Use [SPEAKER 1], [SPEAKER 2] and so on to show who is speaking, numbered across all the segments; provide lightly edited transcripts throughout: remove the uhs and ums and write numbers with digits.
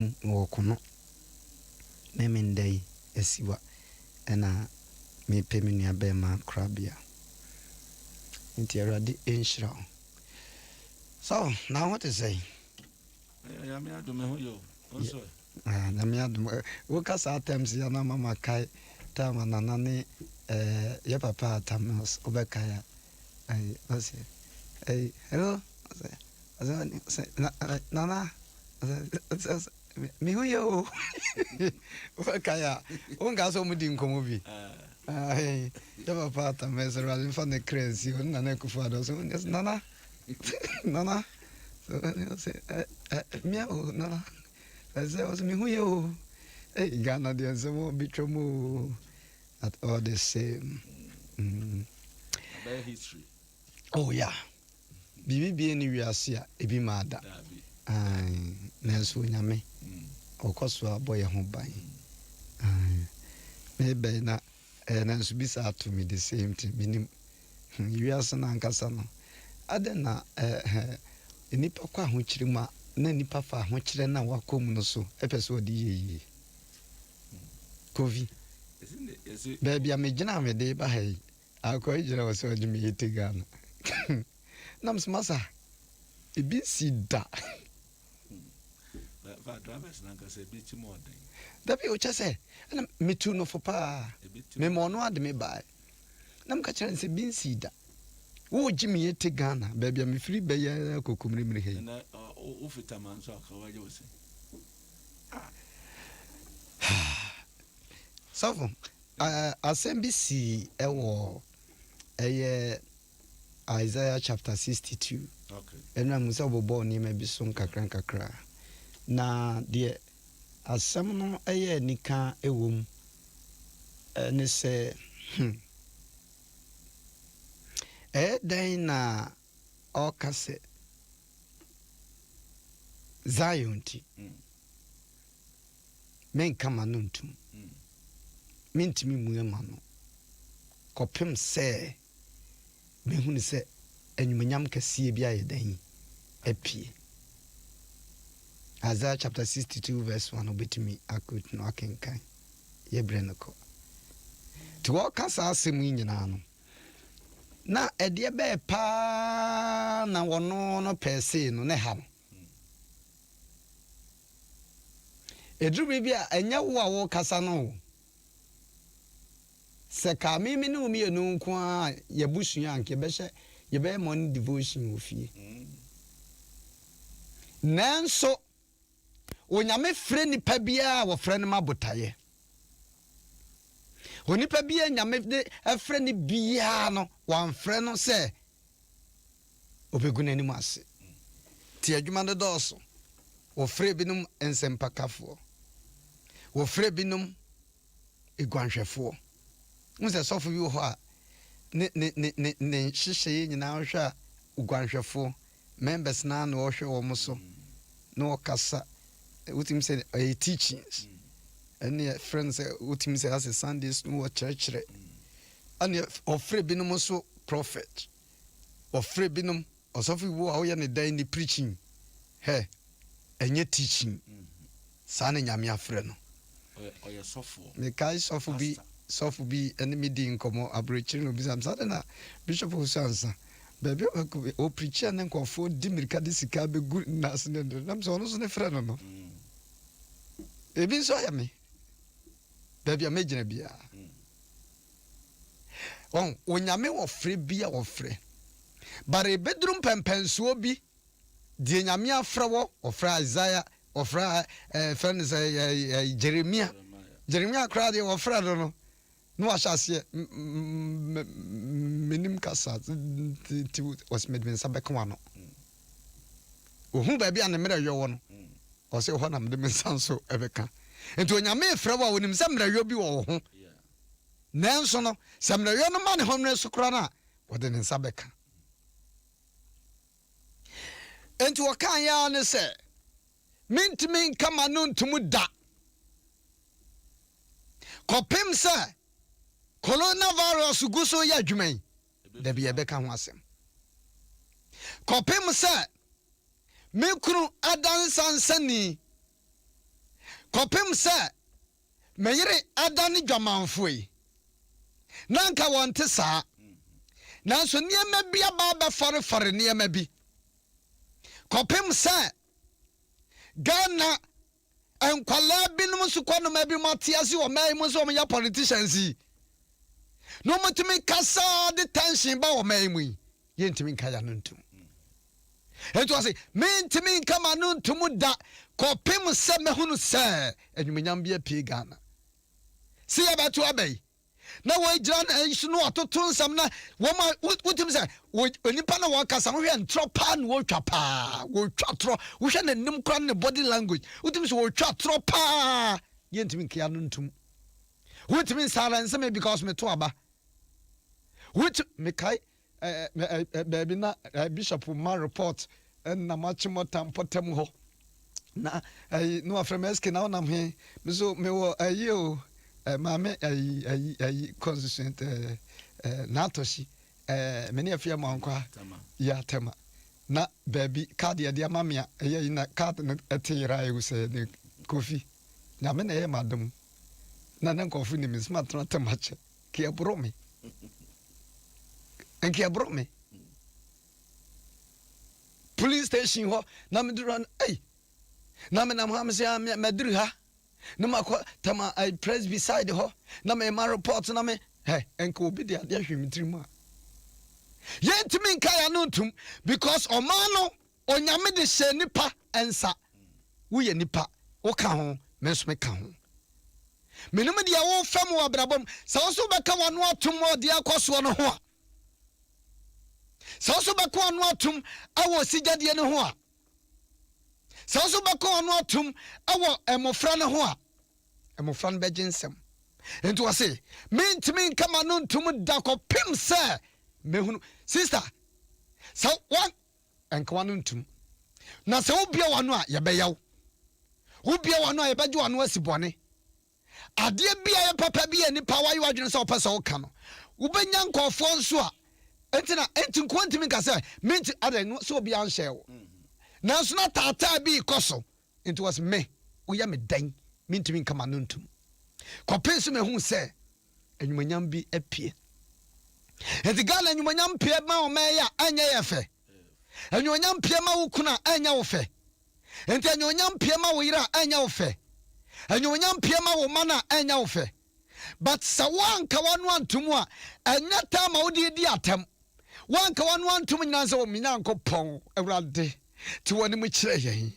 [SPEAKER 1] wokono memendai esiwa ena me pemini abema krabia inti Awurade enhyira. So now what to say?
[SPEAKER 2] Ya me Adom Ahengua also.
[SPEAKER 1] Na me Adom wo kasa times ya na mama kai tama nanane ya papa tamos obekaya ai ose hello nana me huyo obekaya onga so mudi nkomo bi ai ya papa tamos rather fan the crazy nana kufado so nana nana so say meow nana I was me huyo Ghana the some bitromo at all the same.
[SPEAKER 2] About history.
[SPEAKER 1] Oh yeah. Bibi ni wiase ebi mada. Ai nanso nyame. Okoso aboye ho ban. Maybe na nanso bisa to me the same thing minim. Wiase na ankasa no. Adena nipa kwa ho kirima na nipa fa ho kire na wakom no so epese odi yeyi. Kovi. Baby, I'm a general day by I'll call you was so Jimmy Tigana. Nams Massa. It be see that.
[SPEAKER 2] But drivers like I say, bit more than
[SPEAKER 1] that. Be what I say, and me too no for pa. Me mono ad me buy. Nam catcher and say, bin see that. Oh, Jimmy Tigana, baby, I'm free by a cocumri.
[SPEAKER 2] And I offer a man so how you say.
[SPEAKER 1] So, SMBC Isaiah chapter 62.
[SPEAKER 2] Okay.
[SPEAKER 1] And I'm so born in maybe some kakra. Na dear, as some no nika womb, and they say, na all cassette Zion tea. Men come anuntum. Mintimi muyama no kopem se mehunu se enwunyam kase bia yedan apie Isaiah chapter 62 verse 1 obetimi akut no akenkan yebre no ko to wakasa asem nyina no na ede be pa na wono no pese no ne ha no edru bibia enya wo a wo kasa no Seka mimi no mi enu nko a yebusua anke behye yebe morning devotion ofie nanso onyame frɛ nipa bia wo frɛ no mabotaye onipa bia nyame de frɛ ni bia no wan frɛ no sɛ obeguna ni ase ti adwuma no dɔso wo frɛ binum ensempakafo wo frɛ binum egwanhwɛfo Musa sofu bi ho a ne hyehyɛ nyina hwɛ a ugwanhwɛfo members na na wɔhwɛ wɔn so na wɔkasa utim sɛ teachings and friends utim sɛ as Sundays no church and ofre binom so prophet ofre binom osofu bi a wɔyɛ ne dan ni preaching enye teaching sa na nyame afre no
[SPEAKER 2] ɔyɛ sɔfo
[SPEAKER 1] me kai sɔfo bi sofu bi enemy di nkomo abrechi no bi sam sadena bishop Osansa baby o preacher na nkofo di mirika di sika be gu nas ne nam so no so ne frɛ no no ebi so ya me baby amegina bia onyame wo frɛ bia wo frɛ bare bedrum pempensuo bi di nyame afrɛ wo frɛ Isaiah wo frɛ friend say Jeremia crowd wo frɛ no no ashase menim kasa ti was medmen sabekwa no ohu ba bia ne mere yo no o se ho na medmen sanso ebeka enti onyame efra wa wonim se mere yo bi wo ho nanso no se mere yo no ma ne ho so kra na wode ne sabeka enti wo kan ya ne se mintimi kama no ntumu da kopem se coronavirus guso ya dwuman da bia beka ho asem kopem se mekuru adansansani kopem se meyere adane dwamanfoi nanka wonte saa nanso niema bia ba fare niema bi kopem se Ghana enkwala binum su kwano ma bi matiase o mai mu so ya politicians yi no mutimi kasa de tension ba o mai mu yentimi nkaya no ntum ento ase mentimi nkama no ntum da kopem se mehunu se enwunyam bia pie Ghana se ya batu abai na wo gira na isu no atoto nsam na wo ma wutim se onipa na wo kasa wo hwe ntropa na wo twa pa wo twa tro wo hwe na nim kran ne body language wutim se wo twa tro pa yentimi nkia no ntum wutim sala nsem because me to aba wut me kai baby na bishop ma report na machimo tampotem ho na no afrem SK na onam he me so me wo ayo mame consistent natoshi many afia mankwa ya tema na baby card ya dia mamia na card na etira you say the coffee na me na e madam na coffee ni me smart na temache ki abro me enki abro me police station ho na me duru na me na ham se me duru ha no makwa tama I press beside her na me ma report na me enko obi de ade ahwemitrimu a yentimi nkaya no ntum because omano onyame de hye nipa ensa wo ye nipa wo ka ho me so me ka ho menum de wo fam wo abrabom sa wo so beka wano atom ode akoso no ho a sa wo so beka wano atom awo sigade no ho a sa so bako anu atum awo emofra ne ho a emofra ne beginsem ento wase mentimi nkama no ntum da kopem se mehunu sister sa wan enka no ntum na se obia wano a ye beyaw obia wano a ye beje wano asibone ade bia ye papa bia ni pa wayo adwene se opese wo ka no wo benya nkofo nso a entina entinko ntimi nka se menti ade no se obia nhyew na so na tata bi koso it was me we am dan mintimi nkama no ntum kopenso me hu se enwumanyam bi apie edigala enwumanyam pie ma o meya anya ye fe enwumanyam pie ma wo kuna anya wo fe enti enwumanyam pie ma wo yira anya wo fe enwumanyam pie ma wo mana anya wo fe but sawanka wanu antum a anya ta ma wo di atam wanka wanu antum nyanza wo minyankopon ewrade ti woni mu kire yen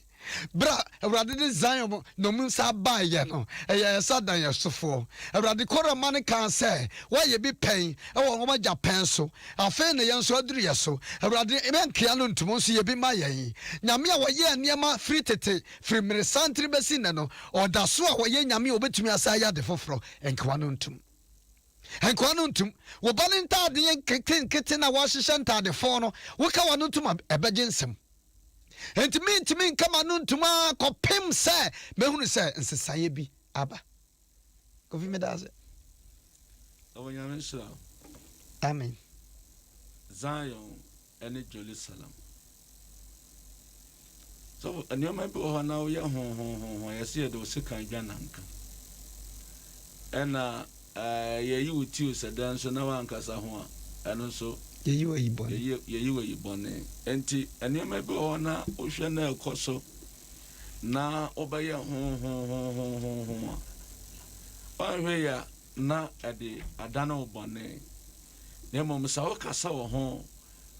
[SPEAKER 1] bra awrade de Zion no mu sa ba ye no eye sadan ye sofo awrade kora man kan say wa ye bi pen e wo ngoma Japan so afen ne yen so aduru ye so awrade e ben kia no ntumo so ye bi ma yen nyame a wo ye niema free tete free mere santri besi ne no oda so a wo ye nyame obetumi asa ya de foforo enkwa no ntum enkwa no ntum wo balinta de yen kete na wa hihye ntade fo no wo ka wa no ntum ebegyensem enti nkama no ntuma kopem se mehunu se nsesaye bi aba kofi me daze
[SPEAKER 2] awanyame shira
[SPEAKER 1] amen
[SPEAKER 2] Zion and Jerusalem so anyoma bi o na o ye ho yesi e do sekan dwananka ena ye yi uti o sedan so na wankasa ho a eno so
[SPEAKER 1] ye yi wa
[SPEAKER 2] yibone enti anyoma bi o na o hwe na ekoso na obaye ho hwe ya na ade adana obone ne mom sa o kasa wo ho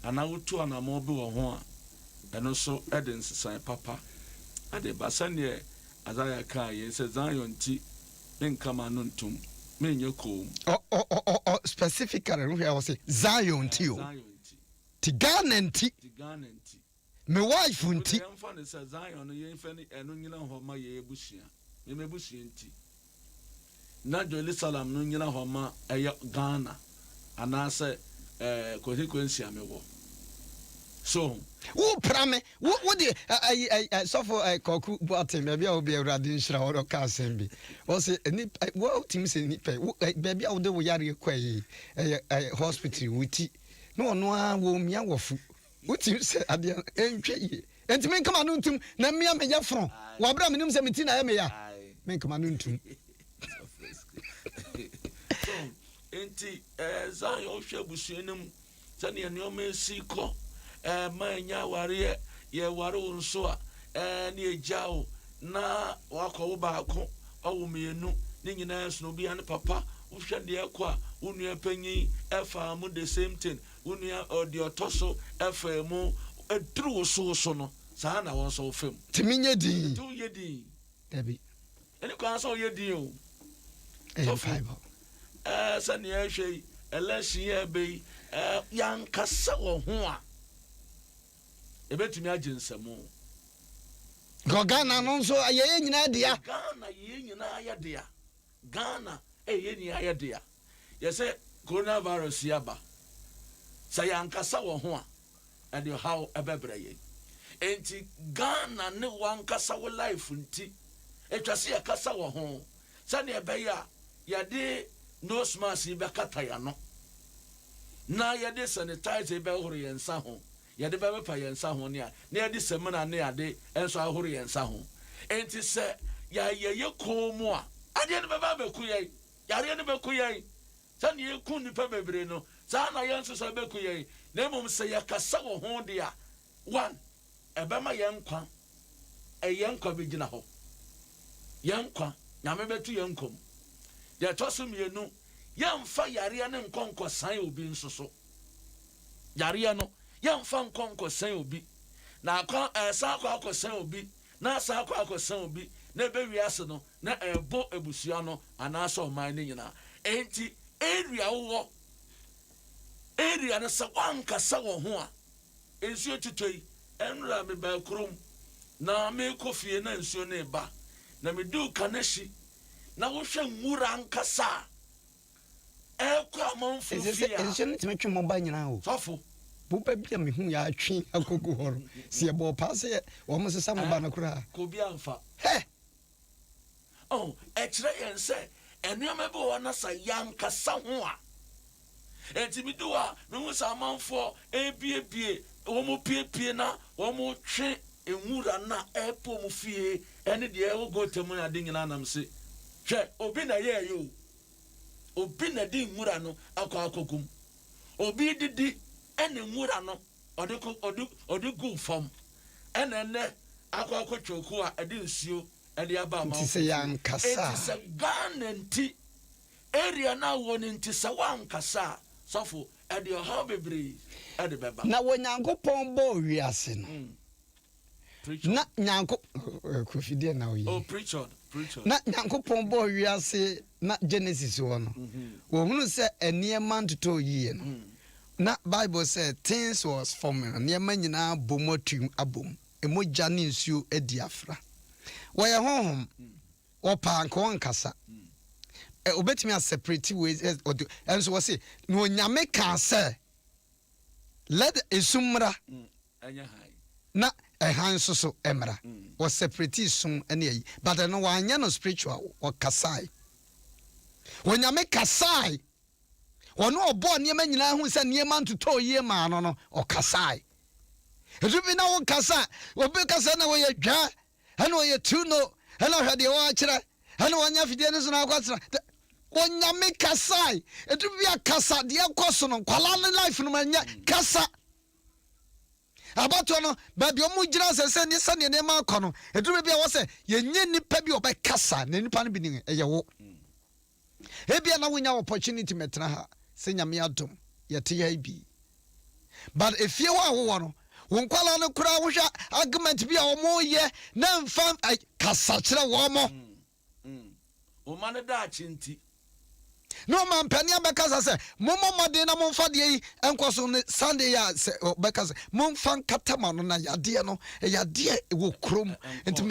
[SPEAKER 2] ana wotu ana mo bi wo ho a eno so ede nsesan papa ade basane azaya ka ye se Zion ti nkama no ntum menye ko
[SPEAKER 1] specifically who I was say Zion ti o ti Ghana nti me wife nti
[SPEAKER 2] yemfa ne se Zion no yemfa ni eno nyina ho ma ye ebusia me mebusia nti na Jerusalem no nyina ho ma eye Ghana anase consequence amewo so
[SPEAKER 1] wo prame wo de so for koku boatem bia wo be awrade nhira wo ka asembi wo se ni wo tim se ni pe bia wo de wo yare kwai hospital wuti no ono a wo mia wofu wo tim se ade entwe yi entime kama no ntum na mia me ya fron wo abra menim se meti na ya me ya make man untum.
[SPEAKER 2] So enti Zion hwe busuenum sane enioma siko manya ware ye ware nso a ne ejao na wakọ baako owo mienu ne nyina so obi an papa wohwe de ekọ a wonu apanyin efa mu the same thing wonu odi otoso efa mu edru so no saa na won so fam
[SPEAKER 1] timinye din
[SPEAKER 2] tu ye din
[SPEAKER 1] dabi
[SPEAKER 2] eni kwa so ye din o
[SPEAKER 1] so five
[SPEAKER 2] sane ehwe election ye be yankasa wo ho a ebetumi aginsamo
[SPEAKER 1] Ghana no so ye nyina dia
[SPEAKER 2] Ghana ye nyina ya dia Ghana ye nyina ya dia ye say coronavirus yaba say yankasa wo ho a and how ebebra ye enti Ghana ne wankasa wo life nti etwase yakasa wo ho sane ebeya yade nose mask be kata ya no na yade sanitizer be horo yensa ho yade be pa yensa ho ne a na yade semina ne yade enso ahoro yensa ho enti se ya ye komu a ade ne be ba beku ye yare ne beku ye sane ye kun nipa bebre no sa na yenso so beku ye na mum se yakasa wo ho de a one ebema yenkwa yenkwa be gina ho yenkwa nyame betu yenkom ya toso mienu yamfa yare ne nkonko san obi nsoso yare no yamfa nkonko san obi na akwa sa akwa san obi na sa akwa san obi na be wiase no na ebo ebusua no anaso man ne nyina enti area na sa wanka sa wo ho a ensuo tutoi enra me ba krom na me kofie na ensuo ne ba na me du kanashi na wo hwe nwura nkasa ekwa monfu fia
[SPEAKER 1] ensuo ne tme twemo ba nyina o
[SPEAKER 2] sofo
[SPEAKER 1] bupa bia me hu ya atwe akogu horo se e bo passe wo mo sesa mo ba na kura
[SPEAKER 2] ko bia mfa
[SPEAKER 1] he
[SPEAKER 2] oh ekre yense enuama be wona sa yankasa ho a enti mi do a me hu sa manfo ebiebie wo mo piepie na wo mo twe enwura na epo mo fie ene de e wo gotem na de nyina nam se hwe obi na ye yo obi na di nwura no akogum obi didi ene nwura no odi gu fam ene ne akotwoku a ade nsuo ade aba ma
[SPEAKER 1] ti se yankasa
[SPEAKER 2] enti se Ghana nti area na wo nti se wankasa sofo ade ho bebre ade beba
[SPEAKER 1] na wo nyankopon bo wiase no na nyanko kofide na oyi
[SPEAKER 2] preacher
[SPEAKER 1] na nyankopon bo wiase na Genesis wo no wo hunu se eniema ntoto yi no na Bible say things was forming eniema nyina bomotum abom emoja ne nsuo adi afra wo ye honhom wo panko nkasa obetimi a separate ways enso wo say no nyame kan say let esumra
[SPEAKER 2] anya hai
[SPEAKER 1] na hanso so emra was separate sum ene yi but no wanya no spiritual or kasai wonyame kasai wono obo niema nyina hu se niema ntoto yie ma no o kasai ezubi na wo kasa obi kasa na wo ye dwa ana wo ye tuno ana hwade wo akira ana wanya fidie ne so na akwatra wonyame kasai ezubi akasa de akoso no kwala ne life no manya kasa abato no baby omu gira sese ni sane ne ma akono eduru bia wo se yenye nipa bi obekasa na nipa no bi ni eye wo ebia na wonya opportunity metena ha se nyame adom yete ya bi but efie wa wo no wonkwala no kura wo hwa argument bi a wo mo ye na mfa kasa kire wo mo
[SPEAKER 2] o man da chinti
[SPEAKER 1] no man pania bekasa se momo mode na momfa de yi enkoso ne Sunday ya se bekasa momfa nkatama no na yade no yade wo krom enti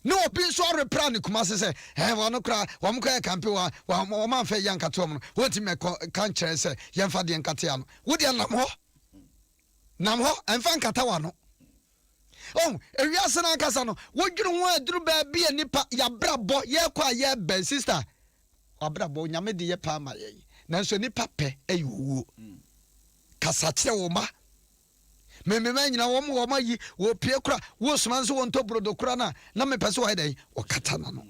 [SPEAKER 1] no obi so repra ne kuma se wono kra wo mo ka kampe wo man fa yankato mo wonti me kan kire se yemfa de nkate ya no wo de nam ho enfa nkata wa no oh ewiase na kasa no wo dwuru ho aduru ba bia nipa ya brabo ye kwa ye ben sister abrabo nyame de ye pa ma ye nanso nipa pe ayiwo kasa kire wo ma memema nyina wo ma yi wo pie kura wo soma nso wo ntobrodo kura na me pese wo hedan wo kata na no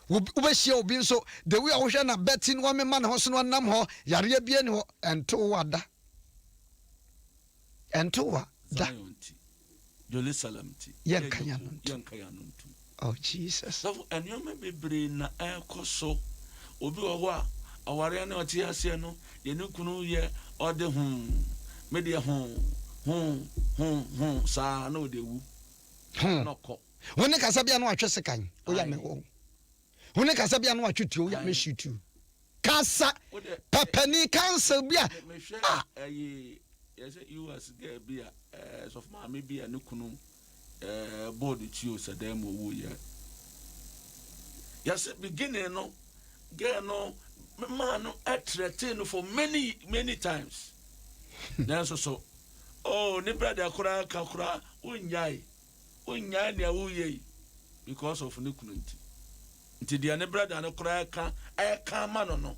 [SPEAKER 1] Ubeshia obi so the way I na betting one man ho so no nam ho yare bia ni ho ento wada. Ento wada.
[SPEAKER 2] Jerusalem ti.
[SPEAKER 1] Yankayanu. Oh Jesus.
[SPEAKER 2] So enyo be bre na ekoso obi wo a aware na oti ase no ye ne kunu ye ode me de sa na ode wu noko
[SPEAKER 1] woni kasa bia no atwe sekan o ya me wo woni kasa bia no atwe tu o ya me shitu kasa papani cancel bia
[SPEAKER 2] yes US get bia so ma me bia ne kunu board tu o sadam wo ye yes beginning no get no man no attract for many times then so oh ne brother kura kakura unyai ne awuye because of ne kununti nti dia ne brother ne kura ka ma no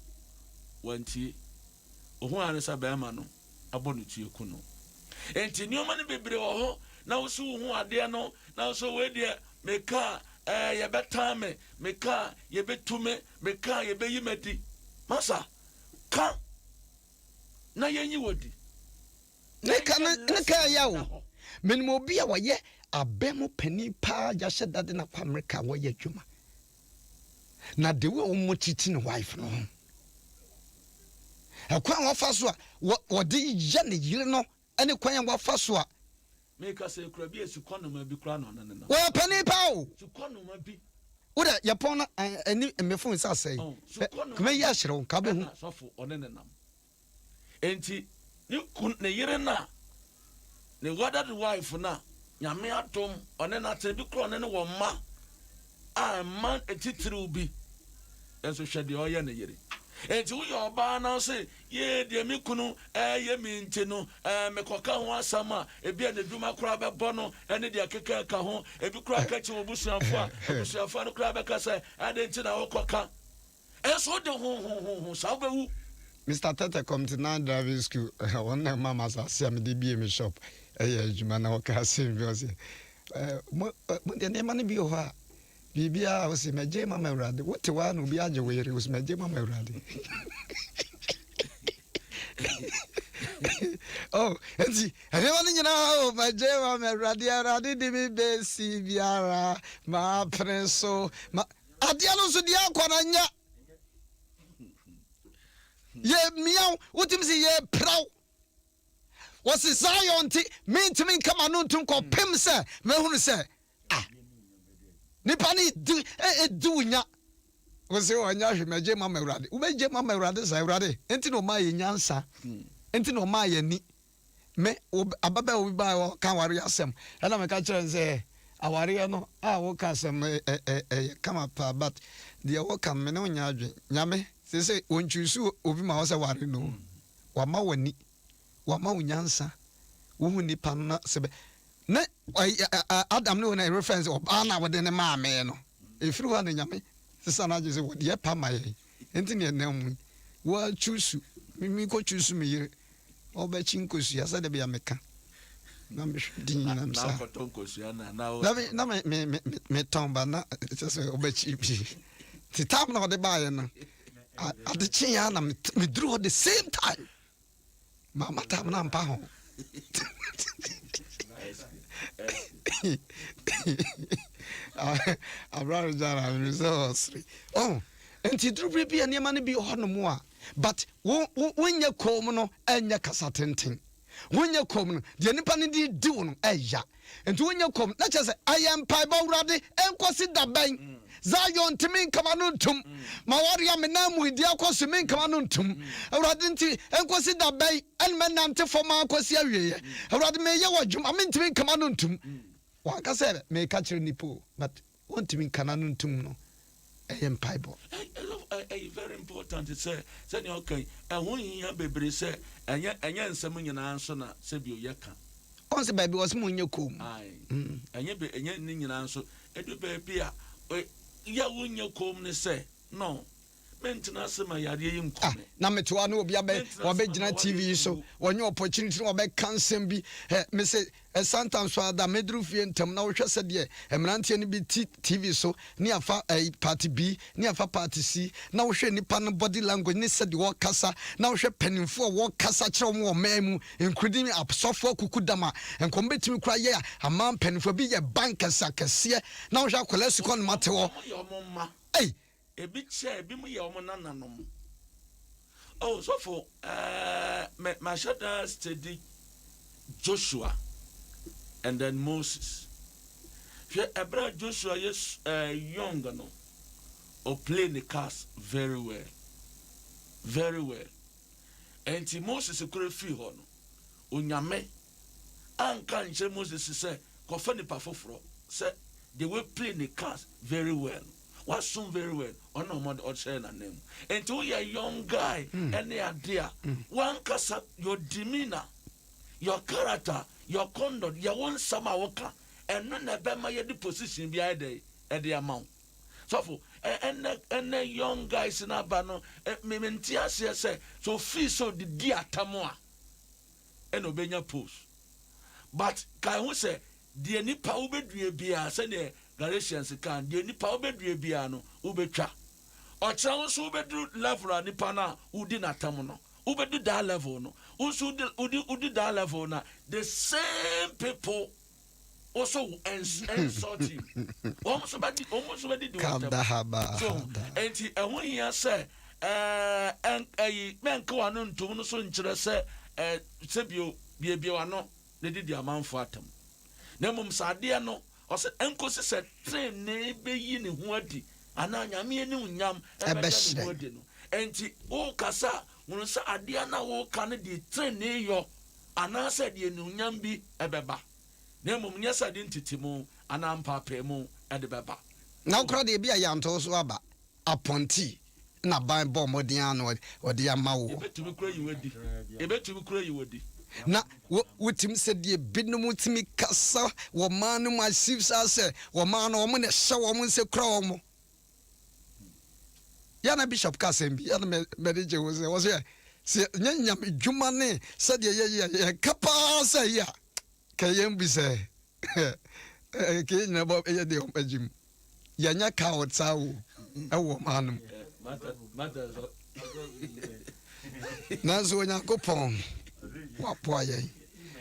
[SPEAKER 2] wanti ohu anisa ba ma no abonu tue kuno enti ni o ma ne bebre wo ho na wo so hu ade no na so we dia meka ye betame meka ye betume meka ye beyimadi masa ka na yenyi wodi
[SPEAKER 1] neka yawo menimo bia waye abemo pani pa ya shedade na kwa America waye adwuma na de we omo titi ne wife no akwan wafa so a wode ye ne yire no ene kwan wafa so a
[SPEAKER 2] meka se kura bi esikonoma bi kura no no
[SPEAKER 1] wa pani pa o
[SPEAKER 2] sikonoma bi
[SPEAKER 1] uda yapon ani mefon sa sei kuma ya hyerew ka be hu
[SPEAKER 2] sofo onenenam enti ne yire na ne wada the wife na nyame atom onena tere bi kro ne wo ma a man etitiri bi enso hwede oye ne yire enti wo yo ba na se ye de mi kunu ye mi nti no me koka ho asama ebi ne duma kra be bo no ene de akeka ka ho ebi kra ka chi obusuafo a no kra be ka se ade nti na wo koka enso de ho sa be wu
[SPEAKER 1] Mr. Tete come to now driving school. One night mama say me dey be me shop. Juma na waka say because mo de ne mane bi ho a bibia o se meje mama urade. What one obi age we re o se meje mama urade. Oh, enti everyone nyina o meje mama urade di mi be si biara ma prenso ma adia no so dia akwana nya ye miau utim si ye praw was Zion ti me kama no tum ko pem se me hunu se nipa ni du nya was onya hwe meje mama urade u meje mama urade sa urade enti no ma ye nyansa enti no ma ye ni me ababa obi ba kan ware asem na me ka kire se aware no wo ka asem kama pa but de wo kan me no nya adwe nyame se onchusu obi ma wose ware no wa ma wani wa ma unyansa wo hu nipa na sebe na Adam no na reference oba na wode ne ma me no efiri wa na nyame sisa na je se wo de pa ma ye enti ne na mu wa chusu mi ko chusu mi yire oba chinkosu ya sa de bia meka na me din na msa
[SPEAKER 2] na ko tonkosu na
[SPEAKER 1] na me tomba na se oba chipi ti tam na de ba ye no at the chin na me drew at the same time mama tam na mpa ho abra jara me so sri oh enti drew bi ane ma ne bi ho no mo a but wonye kom no enya kasa tenten wonye kom no de nipa ne di no eya enti wonye kom na che se ayem pai ba wurade enkosi daban Zion timin kama no ntum ma waria me na mu idi akoso min kama no ntum awurade nti enkosi daban en me nante foma akosi awieye awurade me ye wadwuma min timin kama no ntum wa ka se me ka kire nipo but won timin kana no ntum no ayem pai bo
[SPEAKER 2] very important to say okay ehun hia bebre say enya nsem nyina nso na se bi oyeka
[SPEAKER 1] on se baby was mu nyekom
[SPEAKER 2] enya ni nyina nso edu baby a ya wonye kom ne say no maintenance ma yare yim kome
[SPEAKER 1] na meto ano obi abe gina TV so wonye opportunity no obe cancel bi me say sometimes so da medru fie ntam na wo hwese de emrantie no bi TV so ni afa party B ni afa party C na wo hwe nipa no body language ni se de wo kasa na wo hwe penimfo wo kasa kire wo mamu including absofo kukudama enkom betimi kura ye amam penimfo bi ye bank sakase na wo hwe akola sikon mate wo
[SPEAKER 2] ebi che ebi mu ye omo nananom. Oh, so for my shadow study Joshua and then Moses. Ebra Joshua is young no or playing the cast very well. Very well. And Moses could feel hono. Unyame anka nche Moses say ko fa ni pafoforo say they were playing the cast very well. Was soon very well on no more or share na name. And to you a young guy any idea one kasa your demeanor, your character, your conduct, your one sama waka and none of them my the position behind the amount. So for and young guys in abano mementia say so feel so the dia tamoa and obenya post. But can we say the nipa ubedue bia say Galatians can the nipa obedue bia no ubetwa ocha so ubedu level nipa na udi na tam no ubedu that level no usu udi that level na the same people also insult him almost badi do what so enti ehun here say men ka wanu ntum no so nkire say sebio bia wano ne di amanfo atam na mum sade no o se enkosi se train ne be yi ne ho adi ana nyame ni unyam e be ne ho adi no enti o kasa wonu se ade na wo ka ne di train ne yo ana se de ni unyam bi e beba na mum nya sade ntitimu ana mpapa mu e de beba
[SPEAKER 1] na ukra de bia ya nto so aba aponti na ban bo modin ano o de amawo
[SPEAKER 2] ebetumi kura yi wodi
[SPEAKER 1] na wutim se de binum timi kasa wo man no massive say wo man no wo ne hye wo se kura wo ya na bishop kasembi ya na medije wo se nyanyam dwuma ne se de ye kapa say ya kayem bi se ke na bo ye de ompajim ya nya ka otsawo e wo manum na zo nya kopon wapoaye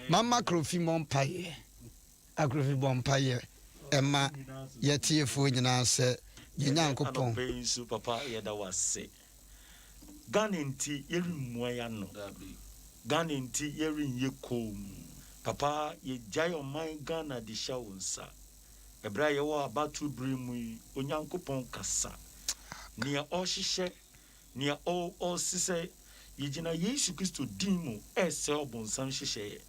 [SPEAKER 1] mama krofi mompaye akrofi bompaye ema yetiefo nyina se yenyankopon
[SPEAKER 3] pensu papa yeda wase ganenti yerimua ya no ganenti yerin yekom papa ye jayo man Ghana di shawunsa ebra ye wo abatu brimu onyankopon kasa nia ohihye nia o sise yijina Yesu Kristo dimu ese obonsam hihye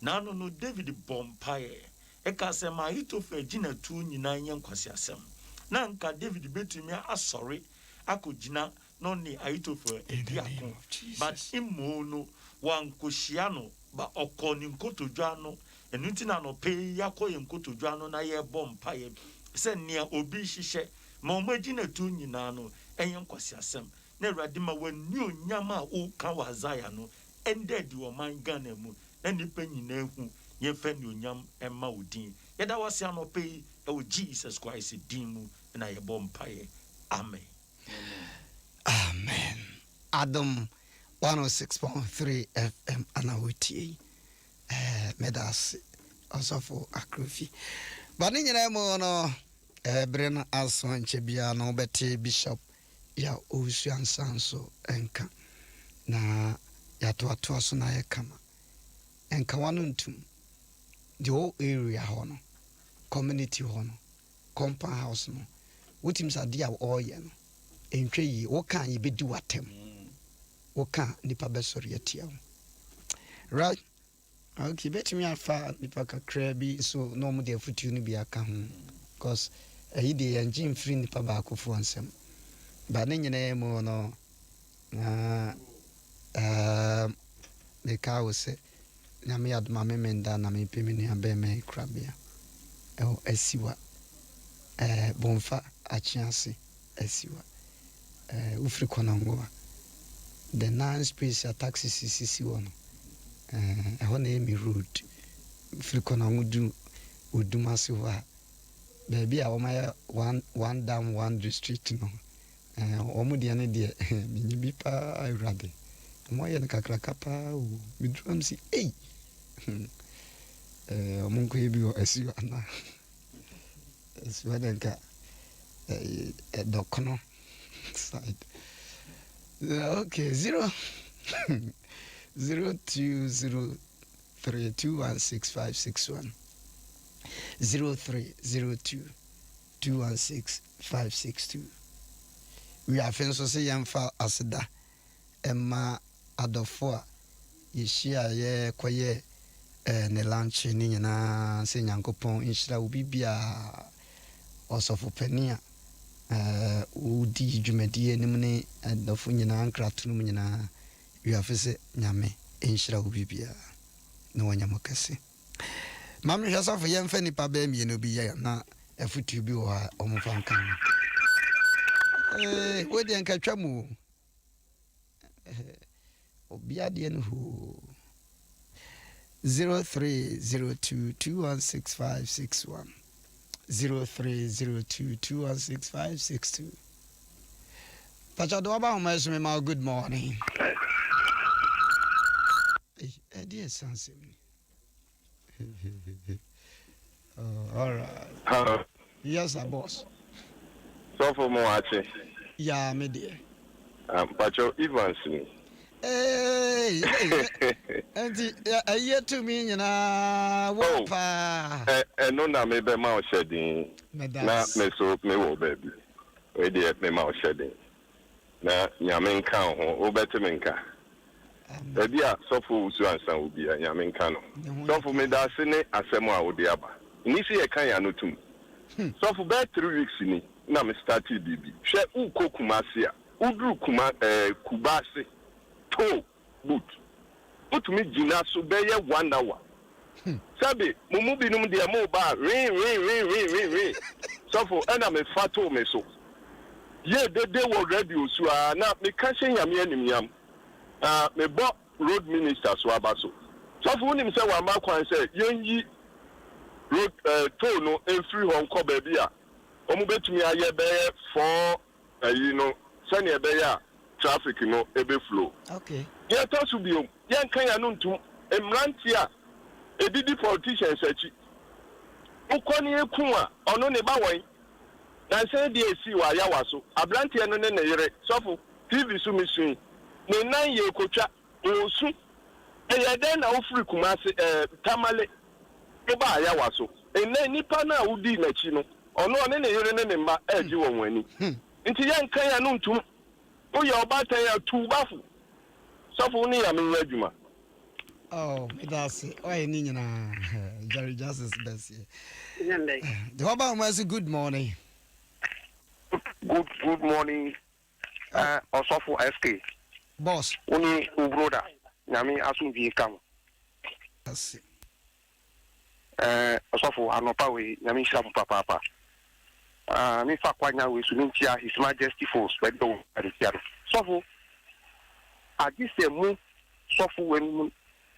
[SPEAKER 3] nanu no David bompaye eka se ma itofe jina tu nyina yenkwase asem na nka David betumi asori akogina no ni aitofe ediako but imo no wankohia no ba okoni nkotodwa no enuti na no pe yakoye nkotodwa no na ye bompaye se nia obi hihye ma omagina tu nyina no yenkwase asem na Awurade ma wani onyam a o ka wazaya no ende di o man Ghana mu na nipa nyina hu ye fa ni onyam emma odin yeda wase anope e o Jesus Christ din mu na ye bompaye amen
[SPEAKER 1] amen Adom 106.3 FM anawuti medas osofo akrofi bani nyina mo no brena aswan chebia no beti bishop ya osuan sanso enka na ya to so na ye kama enka wanu ntum the whole area hono community hono compound house no wotim sadia o ye no entwe yi wo kan ye bedi watem wo kan nipa besori atia right okay betimi afa nipa kakra bi so no mu de futu no bi aka ho because ayi de engine free nipa ba akofo ansem ba ne nyina mu no na me ka wo se na me Adom Ahengua na me pemini abe me krabia asiwa bonfa achiase asiwa ufiri konango the non special taxi CCC one ehona emi road ufiri konango du odumase ho a baby a woma one down one district no omo de ne de minyi bi pa awrade mo ye ne kakraka pa o midrum si omo ko ebi o asi ana es wadenka dokono side okay 0203216561 0302216562 we are friends so say yamfa aseda emma adofo a yeshia ye koye ne lunch ni nyina se nyankopon inshira ubibia osofo pania udi dwumadi anim ne adofo nyina ankrato no nyina we are fese nyame inshira ubibia no wanyamokase mami hwasa fo yemfa nipa ba mi no bi ya na afutu bi wo omofa nkan we de nkatwa mu obia de no ho 0302216561 0302216562 Pachado aba ma so me ma good morning dear sanse all right. Yes, boss.
[SPEAKER 4] So for more actually.
[SPEAKER 1] Yeah, me dear.
[SPEAKER 4] Pacho Evans.
[SPEAKER 1] Hey, auntie, a year to me, you know.
[SPEAKER 4] No, na me be mouth shedding. Na me so me wo baby. We dey me mouth shedding. Na nyamen kan ho, o better menka. Baby a so for usu ansan obi a nyamen kan no. So for me da se ne asem a wo dey aba. Ni se e kan ya no tum. So for about 3 weeks ni na me started bibi. Hwe uko kumase a, udru kubase to boot. Put me jina so be ye 1 hour. Sabe, mumu binum de mo ba ring. So for na me fato me so. Ye de wo radio so na me ka hye nyame animyam. Me bo road minister so abaso. So for unim se wa ma kwan se yenyi road toll no free home ko baby a omo betumi aye be for sani be ya traffic no ebe flow.
[SPEAKER 1] Okay.
[SPEAKER 4] Ye to so biom ye nkan ya no ntum emranti a edidi politicians achi ukoni eku a ono ne ba wan na se de esi wa ya waso abranti no ne ne yere sofo TV so misun ne nan ye kotwa osu ye den na ofuri kumase tamale ba ya waso ene nipa na udi na chi no ono ne yere ne mma eji won wani nti ye nkan ya no ntum o ye obatan ya tubafu sofo ni ya me adwuma.
[SPEAKER 1] Oh, that's it. Oh, ni nyina Jerry Justice best. The Oba was good morning.
[SPEAKER 4] Good morning. Osofo SK.
[SPEAKER 1] Boss.
[SPEAKER 4] Uni ubroda. Nyame asumvi kam.
[SPEAKER 1] That's it.
[SPEAKER 4] Osofo anopa we nyame shira papa. Mi fa kwanya we sunintia His Majesty Force we do arifiaro. Sofo agise mu sofo we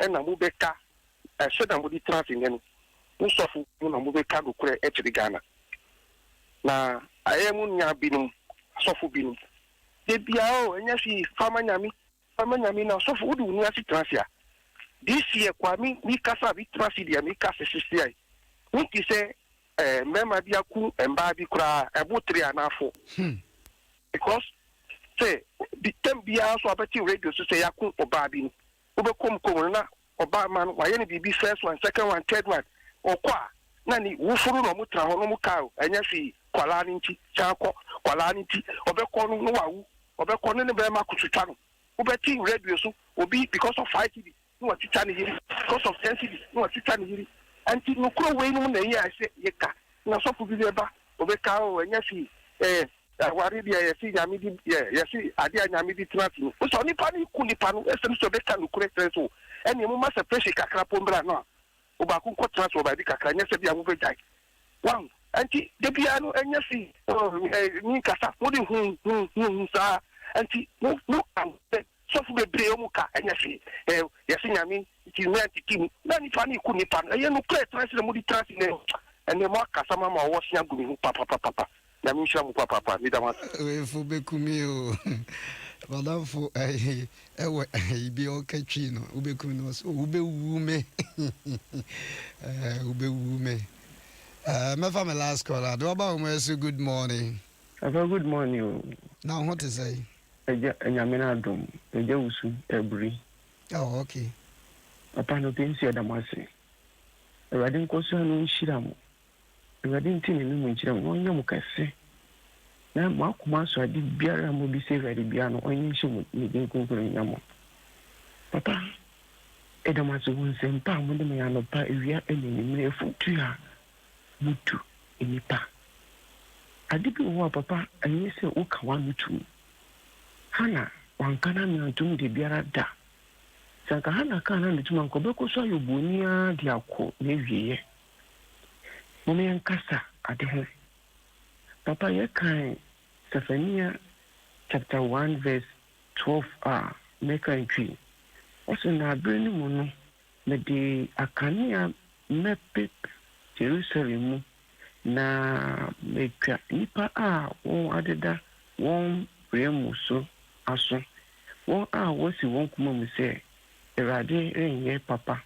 [SPEAKER 4] na mu beka so na mu di traffic ngene mu sofo mu na mu beka go kure Ghana na ayemu nya binum sofo binum de bia o enya fi fama nyami na sofo udu ni asi traffic this year kwa mi kasa bi traffic dia mi kasa sisi ai nti se mema bia ku emba bi kura ebutri anafo because say the bia so abati radio so say yakun oba bi ubekom na oba man waye ne bibi first one second one third one okwa na ni wufuru no mutra ho no mukao enya fi kwala ni nti chako kwala ni nti obekọ no wawu obekọ ne be ma kututwa no ubeti radio so obi because of 5TV no watita ne yiri because of 10TV no watita ne yiri anti no kro we no na yi ase yeka na sofu bi ba obeka o enya fi wari dia yesi nyami di yesi adia nyami di traffic o so nipa ni ku nipa no esem so beka no kure so eni mo ma se pressure kakra pombra no o ba ku ko transfer ba di kakra nya se bia mo be jai wan anti de bia no enya si ni kasa mo de hu sa anti no am so fu bebre o mu ka enya si yesi nyame ti me anti tim na ni fa ni ku ni pa ye no kre trans mo di trans ne ene mo kasa mama wo sia gumi hu papa na mi shira mu papa mi da ma
[SPEAKER 1] we fu be kumi o madam fu ewe ibi o katwi no ube kumi no so ube wu me ube wu me my family last caller do about me say good morning.
[SPEAKER 5] Good morning.
[SPEAKER 1] Now what to say?
[SPEAKER 5] Nyamena Adom eje usu ebri.
[SPEAKER 1] Oh, okay.
[SPEAKER 5] Papa no pensi adamase. Ewade nkoso no nshira mo. Ewade ntini no nshira mo onye mo kase. Na mo akoma so ade biara mo bi se ewade bia no onye nshi mo ni din konkoro nyamo. Papa edamase won sempa mo de me ya no pa ewia enini me efutu a mutu enipa. Ade bi wo papa anyi se wo ka wa mutu. Hana wankana mi antum de biara da. Sanka hana kana ndituma nkobe ko so yobunia de akọ na wiye. Mo me nkasa ade ho. Papa ye kan Stephania chapter 1 verse 12 make entry. Also na brenu mu no me de akania mepe Jerusalem na mekwa nipa won adeda won remu so aso won wosi won kuma mu se erade enye papa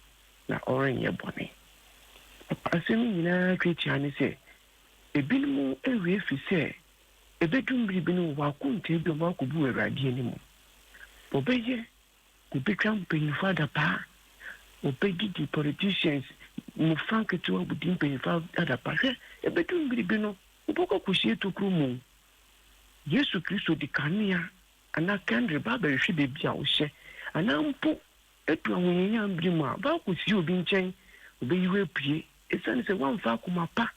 [SPEAKER 5] na orenye bone asemi nyina twetwa ne se ebinumu ewe fi se ebedum bibinu wa kunte bi ma ko bu erade animu obeye kubetwa mpanyinfo adapa obegidi politicians mu frank to obudi mpanyinfo adapa hwe ebedum bibinu uboko kushie tukrumu Yesu Kristo di kania ana kandre baba hwe bebi a wo hye ana mpo etu ahonyanya ambirimu a ba ko si obi nchen obeyiwe pie esane se wamfa akoma pa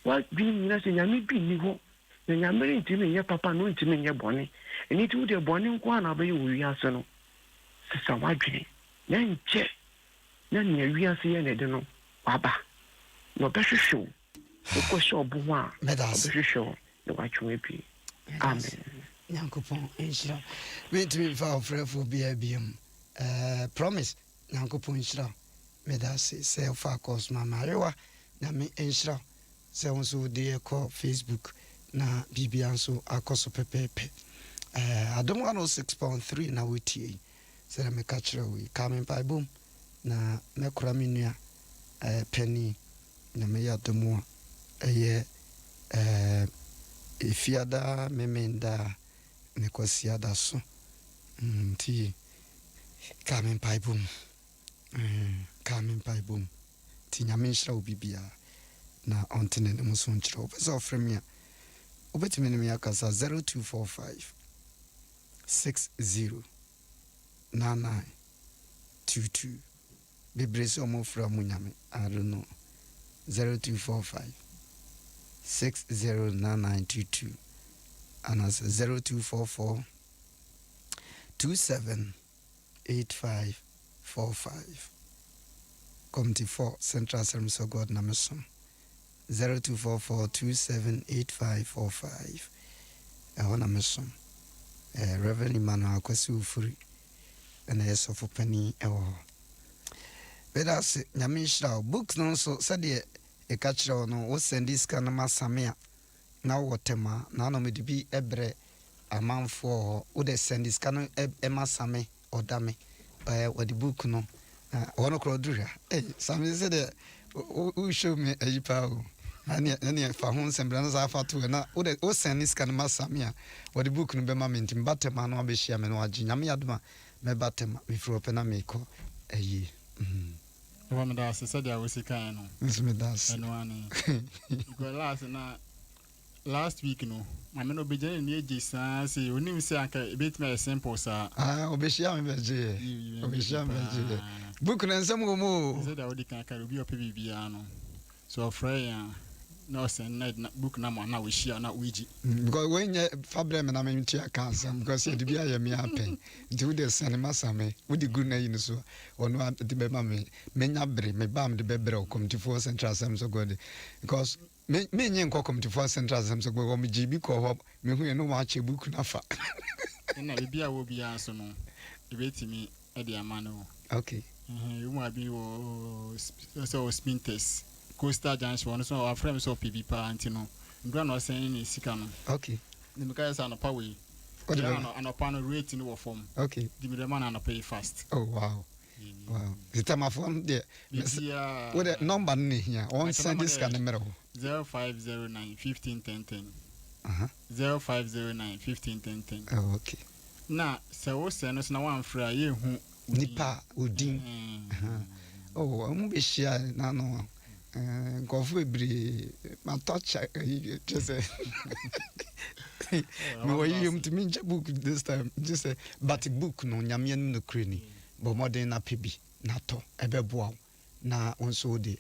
[SPEAKER 5] wa bi nyina se nyame bi ni ho na nyame ntimi nye papa no ntimi nye bone eni ti wo de bone nko ana abaye wo wiase no sesa wadwene na nche na ne wiase ye ne de no waba no behwehwe ko sho bo ho a behwehwe no watwe pie. Amen.
[SPEAKER 1] Nyankopon enshira. Wetimi fa ofrefo bia biam. Promise Nyankopon enshira. Medase say fa course mama rewa na me enshira. Say onso de ko Facebook na bibia so akoso pepepe. Adom 106.3 na wetie. Say me kachira we coming by boom na me kura minua penny na me ya domo Ifiada memenda nekwasiada so ti coming by boom ti nyame nhyira obibia na ontene ne muso nkyira obesa ofremia obetime ne yakasa 0245 60 9922 bebrese omofra munyame I don't know 0245 609922 and as 0244 278545 Committee 4 Central Service of God Nameson 0244 278545 Nameson Reverend Emmanuel Kwesi Ufuri and yes of penny but as Nyamishra books no so said e kachira no wo send this kind masame na wotema na no me bi ebre amanfo wo de send this kind masame odame what the book no ono krodura same say de who show me a yipa o ani fa ho sembra no za fa to na wo send this kind masame what the book no be ma mentim batema no abehia me no agi nyame yadoma me batema me fro pena me ko ayi
[SPEAKER 6] Woman that said I was a kind of
[SPEAKER 1] Miss Medas.
[SPEAKER 6] And one last week, no, I'm not beginning near Jesus. Say, you need to say, I can beat me a simple, sir.
[SPEAKER 1] Obesham Veggie. Obesham Veggie. Book and some more.
[SPEAKER 6] Said I would can be a piano. So, Freya, no, send night book number now we share not Ouija.
[SPEAKER 1] Because when you Fabrem and I'm in Chia Cancer, because you be a me happen. Do the cinema same with the good name so or no the mammy. Menabre, me bam the bebro come to 4 Central Sams of God. Because me nye nkɔ committee for central assembly go me GB ko ho me hu no ma che book na fa
[SPEAKER 6] na bibia wo bia so no ebetimi e de ama no
[SPEAKER 1] okay
[SPEAKER 6] you mo abi wo so spin test coastal junction one so our friend so PB pa anti no ndra no sen ni sika no
[SPEAKER 1] okay
[SPEAKER 6] ni me ka sa no pa we no pa no rate ni wo form
[SPEAKER 1] okay
[SPEAKER 6] di me man na pay fast
[SPEAKER 1] oh wow the time of one there what the number ni here on send this can number
[SPEAKER 6] 0509 151010 0509 151010
[SPEAKER 1] oh okay
[SPEAKER 6] na se wo se no na wan fra ye hu
[SPEAKER 1] nipa odin oh amu be share na no nkɔfo ebiri ma touch just me were you to me book this time just say but book no nyame no kreni but modern na pebi na to ebeboa na onso de